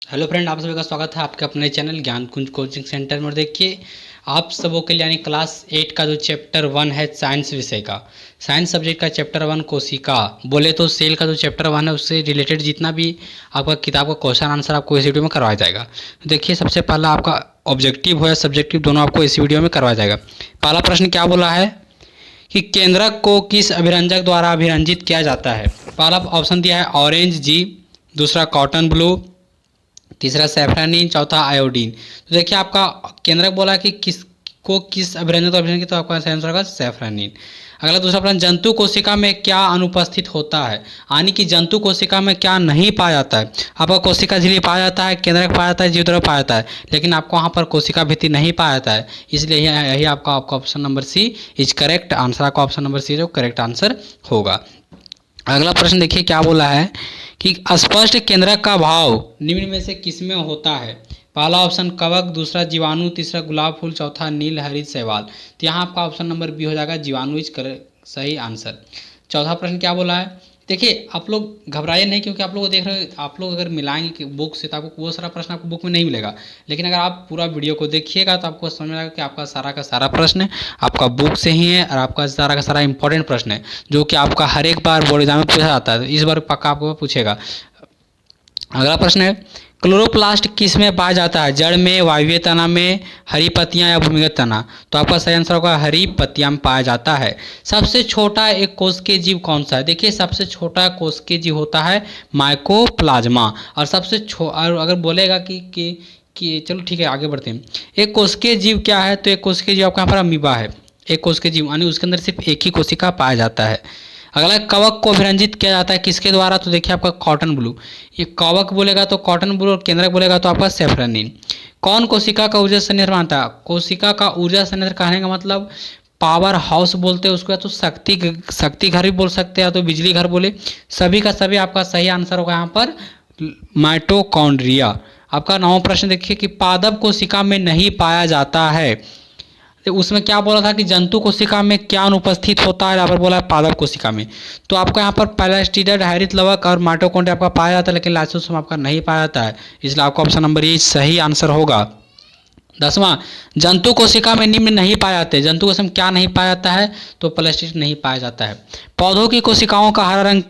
Hello friend, आप सभी का स्वागत है आपके अपने चैनल ज्ञान कुंज कोचिंग सेंटर में। देखिए, आप सबों के लिए यानी क्लास 8 का जो चैप्टर 1 है साइंस विषय का, साइंस सब्जेक्ट का चैप्टर 1 कोशिका, बोले तो सेल का जो चैप्टर 1 है उससे रिलेटेड जितना भी आपका किताब का क्वेश्चन आंसर आपको इस वीडियो में करवाया जाएगा। तो देखिए, सबसे पहला आपका ऑब्जेक्टिव हो या सब्जेक्टिव दोनों आपको इस वीडियो में करवाया जाएगा। पहला प्रश्न क्या बोला है कि केंद्रक को किस अभिरंजक द्वारा अभिरंजित किया जाता है। पहला ऑप्शन दिया है ऑरेंज जी, दूसरा कॉटन ब्लू, तीसरा सैफरानीन, चौथा आयोडीन। तो देखिए, आपका केंद्रक बोला कि किस अभिरंजन तो अभिरंजन की, तो आपका आंसर होगा सैफरानीन। अगला दूसरा प्रश्न, जंतु कोशिका में क्या अनुपस्थित होता है, यानी कि जंतु कोशिका में क्या नहीं पाया जाता है। आपका कोशिका झिल्ली पाया जाता है, केंद्रक पाया जाता है, जीवद्रव्य पाया जाता है, लेकिन आपको वहाँ पर कोशिका भित्ति नहीं पाया जाता है। इसलिए यही आपका option number C is correct answer. आपका ऑप्शन नंबर सी जो करेक्ट आंसर होगा। अगला प्रश्न देखिए क्या बोला है कि स्पष्ट केंद्रक का भाव निम्न में से किसमें होता है। पहला ऑप्शन कवक, दूसरा जीवाणु, तीसरा गुलाब फूल, चौथा नील हरित शैवाल। तो यहाँ आपका ऑप्शन नंबर बी हो जाएगा, जीवाणु इज सही आंसर। चौथा प्रश्न क्या बोला है, देखिए आप लोग घबराइए नहीं, क्योंकि आप लोग देख रहे हो, आप लोग अगर मिलाएंगे बुक से तो आपको वो सारा प्रश्न आपको बुक में नहीं मिलेगा, लेकिन अगर आप पूरा वीडियो को देखिएगा तो आपको समझ में आएगा कि आपका सारा का सारा प्रश्न आपका बुक से ही है और आपका सारा का सारा इंपॉर्टेंट प्रश्न है, जो कि आपका हर एक बार बोर्ड एग्जाम में पूछा जाता है। तो इस बार पक्का आपको पूछेगा। अगला प्रश्न है, क्लोरोप्लास्ट किस में पाया जाता है, जड़ में, वायवीय तना में, हरी पत्तियां या भूमिगत तना। तो आपका सही आंसर होगा हरी पत्तियां में पाया जाता है। सबसे छोटा एक कोशिकीय जीव कौन सा है। देखिए, सबसे छोटा कोशिकीय जीव होता है माइकोप्लाज्मा। और और अगर बोलेगा कि चलो ठीक है आगे बढ़ते हैं। एक कोशिकीय जीव क्या है, तो एक कोशिकीय जीव आपका यहाँ पर अमीबा है। एक कोशिकीय जीव यानी उसके अंदर सिर्फ एक ही कोशिका पाया जाता है। अगला, कवक को अभिरंजित किया जाता है किसके द्वारा, तो देखिए आपका कॉटन ब्लू। ये कवक बोलेगा तो कॉटन ब्लू और केंद्रक बोलेगा तो आपका सैफरानीन। कौन कोशिका का ऊर्जा संयंत्र मानता है। कोशिका का ऊर्जा संयंत्र कहने का मतलब पावर हाउस बोलते हैं उसको, या तो शक्ति घर भी बोल सकते हैं, या तो बिजली घर बोले। सभी का सभी आपका सही आंसर होगा यहाँ पर माइटोकॉन्ड्रिया। आपका 9वां प्रश्न देखिए कि पादप कोशिका में नहीं पाया जाता है। तो उसमें क्या बोला था कि जंतु कोशिका में क्या अनुपस्थित होता है, यहाँ पर बोला है पादप कोशिका में। तो आपको यहाँ पर प्लास्टिडाइड, हरित लवक और माइटोकॉन्ड्रिया आपका पाया जाता है, लेकिन लाइसोसोम आपका नहीं पाया जाता है। इसलिए आपका ऑप्शन नंबर ए सही आंसर होगा। 10वां, जंतु कोशिका में निम्न नहीं पाए जाते। जंतु कोशिका में क्या नहीं पाया जाता है, तो प्लास्टिड नहीं पाया जाता है। पौधों की कोशिकाओं का हरा रंग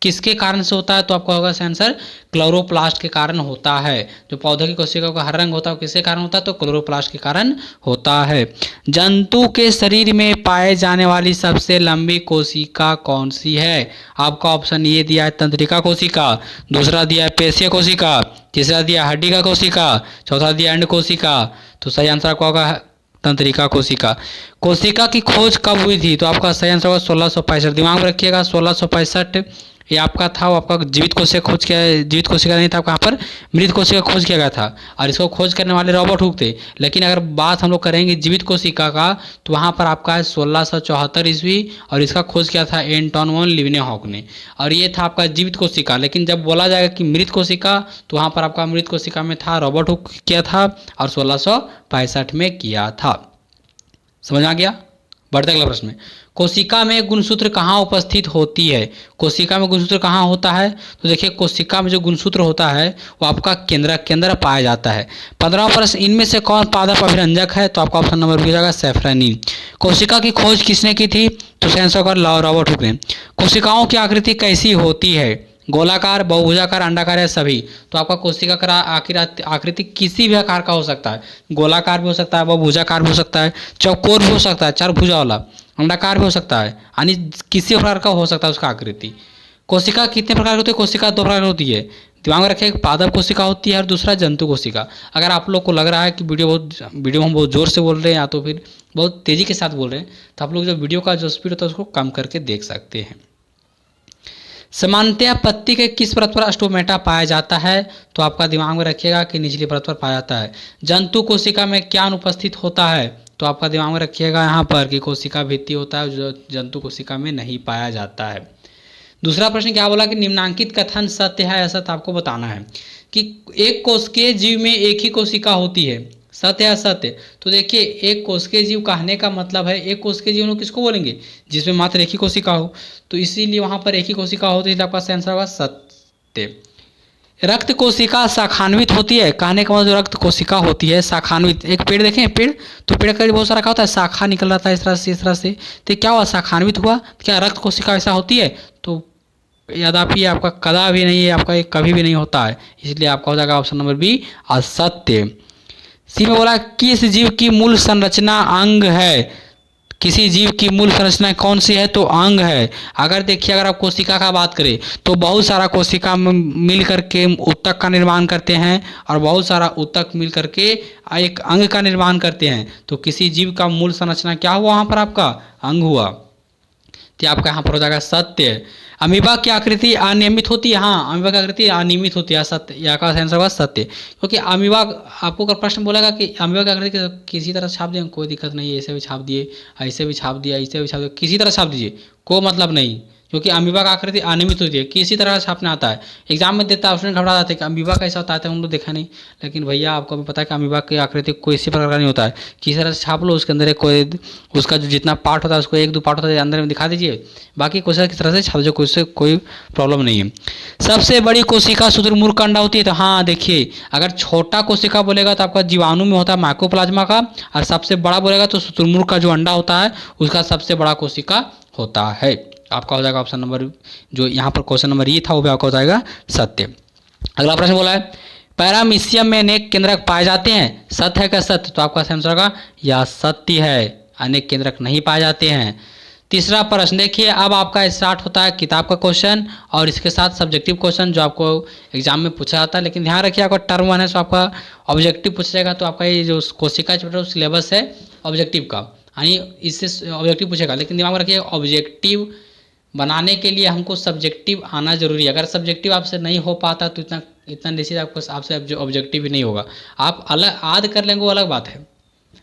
किसके कारण से होता है, तो आपका होगा आंसर क्लोरोप्लास्ट के कारण होता है। जो पौधों की कोशिकाओं का हरा रंग होता है वो किसके कारण होता है, तो क्लोरोप्लास्ट के कारण होता है। जंतु के शरीर में पाए जाने वाली सबसे लंबी कोशिका कौन सी है। आपका ऑप्शन ये दिया है तंत्रिका कोशिका, दूसरा दिया है पेशीय कोशिका, तीसरा दिया हड्डी का कोशिका, चौथा दिया अंड कोशिका। तो सही आंसर आपका होगा तंत्रिका कोशिका। कोशिका की खोज कब हुई थी, तो आपका सही आंसर होगा 1665। दिमाग में रखिएगा 1665 ये आपका था, वो आपका जीवित कोशिका खोज किया, जीवित कोशिका नहीं था, आपका यहाँ पर मृत कोशिका खोज किया गया था और इसको खोज करने वाले रॉबर्ट हुक थे। लेकिन अगर बात हम लोग करेंगे जीवित कोशिका का, तो वहाँ पर आपका है 1674 ईस्वी और इसका खोज किया था एंटोन वॉन लीवेनहॉक ने, और ये था आपका जीवित कोशिका। लेकिन जब बोला जाएगा कि मृत कोशिका, तो वहाँ पर आपका मृत कोशिका में था रॉबर्ट हुक किया था और 1665 में किया था। समझ आ गया। बढ़ते अगला प्रश्न में, कोशिका में गुणसूत्र कहाँ उपस्थित होती है। कोशिका में गुणसूत्र कहाँ होता है, तो देखिए कोशिका में जो गुणसूत्र होता है वो आपका केंद्रक के अंदर पाया जाता है। 15वां प्रश्न, इनमें से कौन पादप अभिरंजक है, तो आपका ऑप्शन नंबर बी हो जाएगा सैफरानीन। कोशिका की खोज किसने की थी, तो सेंस होगा रॉबर्ट हुक ने। कोशिकाओं की आकृति कैसी होती है, गोलाकार, बहुभुजाकार, अंडाकार या सभी। तो आपका कोशिका का आकृति किसी भी आकार का हो सकता है। गोलाकार भी हो सकता है, बहुभुजाकार भी हो सकता है, चौकोर भी हो सकता है, चार भुजा वाला, अंडाकार भी हो सकता है, यानी किसी प्रकार का हो सकता है उसका आकृति। कोशिका कितने प्रकार की होती है, कोशिका 2 प्रकार की होती है। दिमाग में रखें, पादप कोशिका होती है और दूसरा जंतु कोशिका। अगर आप लोग को लग रहा है कि वीडियो हम बहुत जोर से बोल रहे हैं या तो फिर बहुत तेज़ी के साथ बोल रहे हैं, तो आप लोग जो वीडियो का जो स्पीड होता है उसको कम करके देख सकते हैं। सामान्यतया पत्ती के किस परत पर स्टोमेटा पाया जाता है, तो आपका दिमाग में रखिएगा कि निचली परत पर पाया जाता है। जंतु कोशिका में क्या अनुपस्थित होता है, तो आपका दिमाग में रखिएगा यहाँ पर कि कोशिका भित्ति होता है, जो जंतु कोशिका में नहीं पाया जाता है। दूसरा प्रश्न क्या बोला कि निम्नांकित कथन सत्य है असत्य, आपको बताना है कि एक कोशिकीय जीव में एक ही कोशिका होती है, सत्य या असत्य। तो देखिए, एक कोशिकीय जीव कहने का मतलब है, एक कोशिकीय जीव किसको बोलेंगे, जिसमें मात्र एक ही कोशिका हो। तो इसीलिए वहाँ पर एक ही कोशिका होती है, आपका आंसर होगा सत्य। रक्त कोशिका शाखान्वित होती है, कहने का मतलब जो रक्त कोशिका होती है शाखान्वित, एक पेड़ देखें पेड़, तो पेड़ का बहुत सारा क्या होता है, शाखा निकल रहा था इस तरह से इस तरह से, तो क्या हुआ शाखान्वित हुआ, क्या रक्त कोशिका ऐसा होती है, तो यद्यपि आपका कदा भी नहीं है, आपका ये कभी भी नहीं होता है, इसलिए आपका हो जाएगा ऑप्शन नंबर बी असत्य। सी में बोला किस जीव की मूल संरचना अंग है, किसी जीव की मूल संरचना कौन सी है, तो अंग है। अगर देखिए अगर आप कोशिका का बात करें तो बहुत सारा कोशिका मिल करके ऊतक का निर्माण करते हैं और बहुत सारा ऊतक मिल करके एक अंग का निर्माण करते हैं, तो किसी जीव का मूल संरचना क्या हुआ वहाँ पर आपका अंग हुआ, तो आपका यहाँ पर हो जाएगा सत्य। अमीबा की आकृति अनियमित होती है, हाँ अमीबा की आकृति अनियमित होती है, सत्य, यहाँ का आंसर होगा सत्य। क्योंकि अमीबा आपको अगर प्रश्न बोलेगा कि अमीबा की आकृति किसी तरह छाप दें, कोई दिक्कत नहीं है, ऐसे भी छाप दिए, ऐसे भी छाप दिया, ऐसे भी छाप दिया, किसी तरह छाप दीजिए, कोई मतलब नहीं, क्योंकि अमीबा का आकृति अनियमित होती है, किसी तरह छापना आता है। एग्जाम में देता है स्टूडेंट घबरा जाते हैं कि अमीबा कैसा होता है, तो हम लोग देखा नहीं, लेकिन भैया आपको भी पता है कि अमीबा की आकृति कोई इसी प्रकार का नहीं होता है, किसी तरह से छाप लो, उसके अंदर एक कोई उसका जो जितना पार्ट होता है उसको एक दो पार्ट होता है अंदर में दिखा दीजिए, बाकी कोशिका किस तरह से छाप दीजिए, कोई कोई प्रॉब्लम नहीं है। सबसे बड़ी कोशिका शुतुरमुर्ग का अंडा होती है, तो हाँ देखिए अगर छोटा कोशिका बोलेगा तो आपका जीवाणु में होता है माइकोप्लाज्मा का, और सबसे बड़ा बोलेगा तो शुतुरमुर्ग का जो अंडा होता है उसका सबसे बड़ा कोशिका होता है। आपका हो जाएगा ऑप्शन नंबर, जो यहाँ पर क्वेश्चन नंबर ये था वो भी आपका हो जाएगा सत्य। अगला प्रश्न बोला है पैरामीशियम में अनेक केंद्रक पाए जाते हैं, सत्य है क्या सत्य, तो आपका आंसर होगा यह सत्य है, अनेक केंद्रक नहीं पाए जाते हैं। तीसरा प्रश्न देखिए, अब आपका स्टार्ट होता है किताब का क्वेश्चन और इसके साथ सब्जेक्टिव क्वेश्चन जो आपको एग्जाम में पूछा जाता है, लेकिन ध्यान रखिए आपका टर्म 1 है तो आपका ऑब्जेक्टिव पूछा जाएगा, तो आपका ये जो कोशिका चैप्टर सिलेबस है ऑब्जेक्टिव का, यानी इससे ऑब्जेक्टिव पूछेगा, लेकिन दिमाग में रखिए ऑब्जेक्टिव बनाने के लिए हमको सब्जेक्टिव आना जरूरी है, अगर सब्जेक्टिव आपसे नहीं हो पाता तो इतना निश्चित आपको आपसे ऑब्जेक्टिव भी नहीं होगा। आप अलग याद कर लेंगे वो अलग बात है,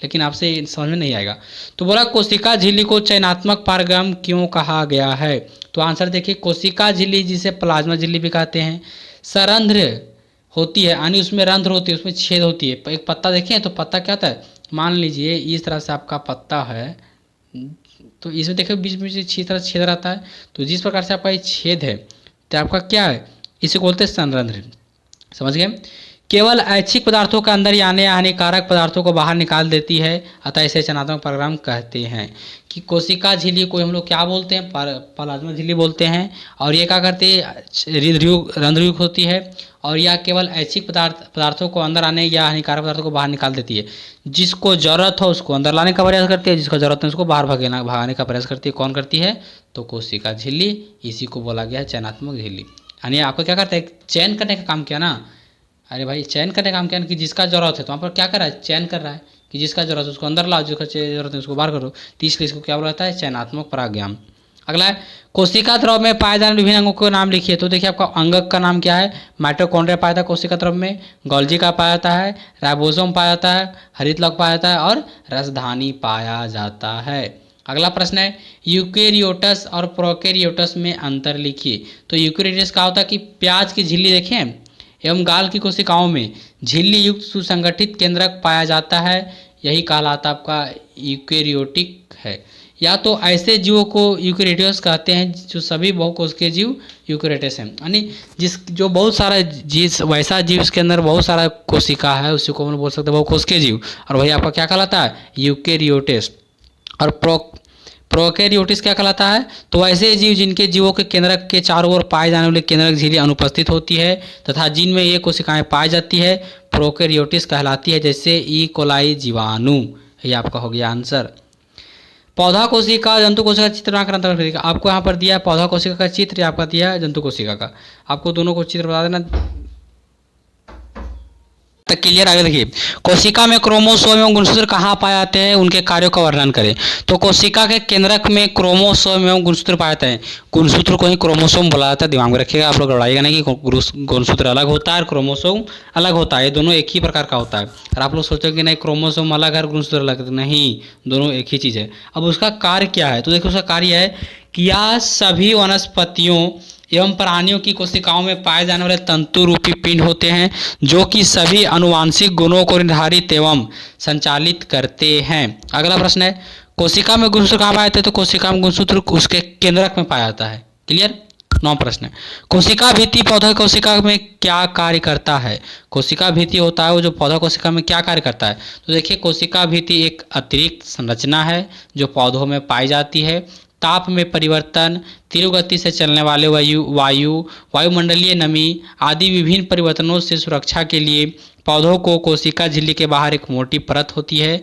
लेकिन आपसे समझ में नहीं आएगा। तो बोला कोशिका झिल्ली को चयनात्मक पारगम क्यों कहा गया है, तो आंसर देखिए कोशिका झिल्ली जिसे प्लाज्मा झिल्ली भी कहते हैं, सरंध्र होती है, यानी उसमें रंध्र होती है, उसमें छेद होती है। एक पत्ता देखें तो पत्ता क्या होता है, मान लीजिए इस तरह से आपका पत्ता है, तो इसमें देखिए बीच में इसी तरह छेद रहता है, तो जिस प्रकार से आपका ये छेद है तो आपका क्या है, इसे बोलते हैं संरंध्र, समझ गए। केवल ऐच्छिक पदार्थों के अंदर आने हानिकारक पदार्थों को बाहर निकाल देती है, अतः इसे चयनात्मक पारगम कहते हैं। कि कोशिका झिल्ली को हम लोग क्या बोलते हैं, प्लाज्मा झिल्ली बोलते हैं, और ये क्या करती है रंध्रयुक्त होती है, और यह केवल ऐच्छिक पदार्थों को अंदर आने या हानिकारक पदार्थों को बाहर निकाल देती है। जिसको जरूरत हो उसको अंदर लाने का प्रयास करती है, जिसको जरूरत नहीं उसको बाहर भगाने का प्रयास करती है। कौन करती है, तो कोशिका झिल्ली, इसी को बोला गया है चयनात्मक झिल्ली। यानी आपको क्या करता है, चयन करने का काम किया ना, अरे भाई चयन करने का काम किया कि जिसका जरूरत है, तो वहाँ पर क्या कर रहा है, चयन कर रहा है कि जिसका जरूरत है उसको अंदर लाओ, जिसका जरूरत है उसको बाहर करो, तो इसलिए इसको क्या बोला जाता है, चयनात्मक परागम। अगला है कोशिका द्रव में पाए जाने विभिन्न अंगों के नाम लिखिए, तो देखिए आपका अंगक का नाम क्या है, माइटोकॉन्ड्रिया पाया जाता है कोशिका द्रव में, गोल्जी का पाया जाता है, राइबोसोम पाया जाता है, हरितलक पाया जाता है, और रसधानी पाया जाता है। अगला प्रश्न है यूकेरियोटस और प्रोकैरियोटस में अंतर लिखिए, तो यूकेरियोटस का होता है कि प्याज की झिल्ली देखें एवं गाल की कोशिकाओं में झिल्ली युक्त सुसंगठित केंद्रक पाया जाता है, यही कहलाता आपका यूकेरियोटिक है। या तो ऐसे जीवों को यूकेरियोट्स कहते हैं जो सभी बहुकोशिकीय जीव यूकेरियोट्स हैं, यानी जो बहुत सारा जीव, वैसा जीव इसके अंदर बहुत सारा कोशिका है उसी को हम बोल सकते हैं बहुकोशिकीय जीव, और वही आपका क्या कहलाता है, यूकेरियोट्स। और प्रोकैरियोट्स क्या कहलाता है, तो ऐसे जीव जिनके जीवों के केंद्रक के चारों ओर पाए जाने वाले केंद्रक झिल्ली अनुपस्थित होती है तथा जिनमें ये कोशिकाएं पाई जाती है प्रोकैरियोट्स कहलाती है, जैसे ई कोलाई जीवाणु। ये आपका हो गया आंसर। पौधा कोशिका जंतु कोशिका का चित्र बनाकर आपको यहाँ पर दिया है पौधा कोशिका का चित्र, आपका दिया है जंतु कोशिका का, आपको दोनों को चित्र बता देना तक क्लियर। आगे देखिए कोशिका में क्रोमोसोम एवं गुणसूत्र कहाँ पाए जाते हैं, उनके कार्यों का वर्णन करें। तो कोशिका के केंद्रक में क्रोमोसोम एवं गुणसूत्र पाए जाते हैं, गुणसूत्र को ही क्रोमोसोम बोला जाता है, दिमाग में रखिएगा, आप लोग लड़ाइएगा नहीं कि गुणसूत्र अलग होता है और क्रोमोसोम अलग होता है, ये दोनों एक ही प्रकार का होता है। और आप लोग सोचोगे नहीं क्रोमोसोम अलग है और गुणसूत्र अलग, नहीं, दोनों एक ही चीज़ है। अब उसका कार्य क्या है, तो देखिए उसका कार्य है कि यह सभी वनस्पतियों एवं प्राणियों की कोशिकाओं में पाए जाने वाले तंतु रूपी पिंड होते हैं जो कि सभी अनुवांशिक गुणों को निर्धारित एवं संचालित करते हैं। अगला प्रश्न है कोशिका में गुणसूत्र कहाँ पाए जाते हैं, तो कोशिका में गुणसूत्र उसके केंद्रक में पाया जाता है। क्लियर, 9 प्रश्न। कोशिका भित्ति पौधा कोशिका में क्या कार्य करता है? कोशिका भित्ति होता है वो जो पौधा कोशिका में क्या कार्य करता है? तो देखिए कोशिका भित्ति एक अतिरिक्त संरचना है जो पौधों में पाई जाती है। ताप में परिवर्तन, तीव्र गति से चलने वाले वायुमंडलीय नमी आदि विभिन्न परिवर्तनों से सुरक्षा के लिए पौधों को कोशिका झिल्ली के बाहर एक मोटी परत होती है।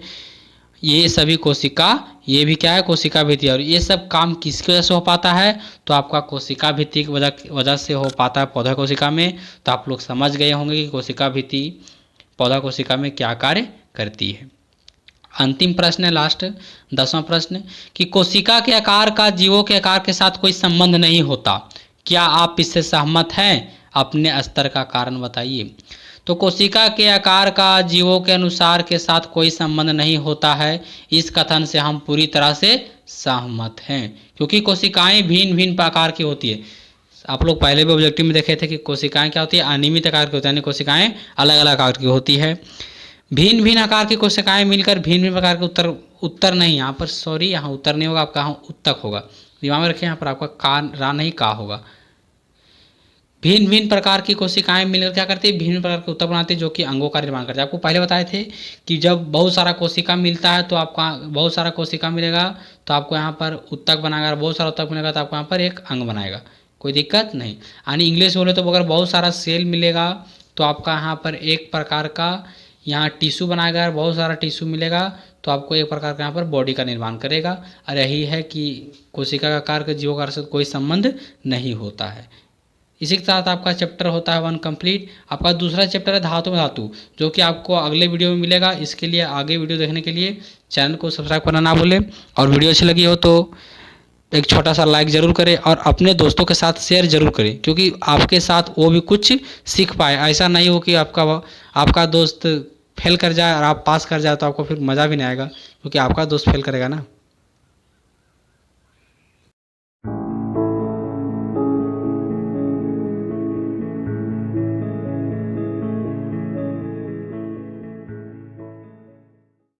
ये सभी कोशिका, ये भी क्या है? कोशिका भित्ति। और ये सब काम किसकी वजह से हो पाता है? तो आपका कोशिका भित्ति की वजह से हो पाता है पौधा कोशिका में। तो आप लोग समझ गए होंगे कि कोशिका भित्ति पौधा कोशिका में क्या कार्य करती है। अंतिम प्रश्न है, लास्ट 10वां प्रश्न, कि कोशिका के आकार का जीवों के आकार के साथ कोई संबंध नहीं होता। क्या आप इससे सहमत हैं? अपने स्तर का कारण बताइए। तो कोशिका के आकार का जीवों के अनुसार के साथ कोई संबंध नहीं होता है, इस कथन से हम पूरी तरह से सहमत हैं, क्योंकि कोशिकाएं भिन्न भिन्न प्रकार की होती है। आप लोग पहले भी ऑब्जेक्टिव में देखे थे कि कोशिकाएं क्या होती है? अनियमित आकार की होती है, यानी कोशिकाएं अलग अलग आकार की होती है। भिन्न भिन्न आकार की कोशिकाएं मिलकर भिन्न भिन्न प्रकार के उत्तर नहीं, यहाँ पर सॉरी, यहाँ उत्तर नहीं होगा, आपका यहाँ उत्तक होगा। दिमाग में रखें, यहाँ पर आपका का रा नहीं का होगा। भिन्न भिन्न प्रकार की कोशिकाएं मिलकर क्या करती है? भिन्न प्रकार के उत्तक बनाती है जो कि अंगों का निर्माण करते हैं। आपको पहले बताए थे कि जब बहुत सारा कोशिका मिलता है तो आपका बहुत सारा कोशिका मिलेगा तो आपको यहाँ पर उत्तक बनाएगा, बहुत सारा उत्तक मिलेगा तो आपको यहाँ पर एक अंग बनाएगा, कोई दिक्कत नहीं। यानी इंग्लिश बोले तो अगर बहुत सारा सेल मिलेगा तो आपका यहाँ पर एक प्रकार का यहाँ टिश्यू बनाएगा, बहुत सारा टिश्यू मिलेगा तो आपको एक प्रकार का यहाँ पर बॉडी का निर्माण करेगा। और यही है कि कोशिका का आकार के जीवों का कोई संबंध नहीं होता है। इसी के साथ आपका चैप्टर होता है 1 कंप्लीट। आपका दूसरा चैप्टर है धातु में धातु, जो कि आपको अगले वीडियो में मिलेगा। इसके लिए आगे वीडियो देखने के लिए चैनल को सब्सक्राइब करना ना भूलें, और वीडियो अच्छी लगी हो तो एक छोटा सा लाइक ज़रूर करें और अपने दोस्तों के साथ शेयर ज़रूर करें, क्योंकि आपके साथ वो भी कुछ सीख पाए। ऐसा नहीं हो कि आपका दोस्त फेल कर जाए और आप पास कर जाए तो आपको फिर मज़ा भी नहीं आएगा, क्योंकि आपका दोस्त फेल करेगा ना।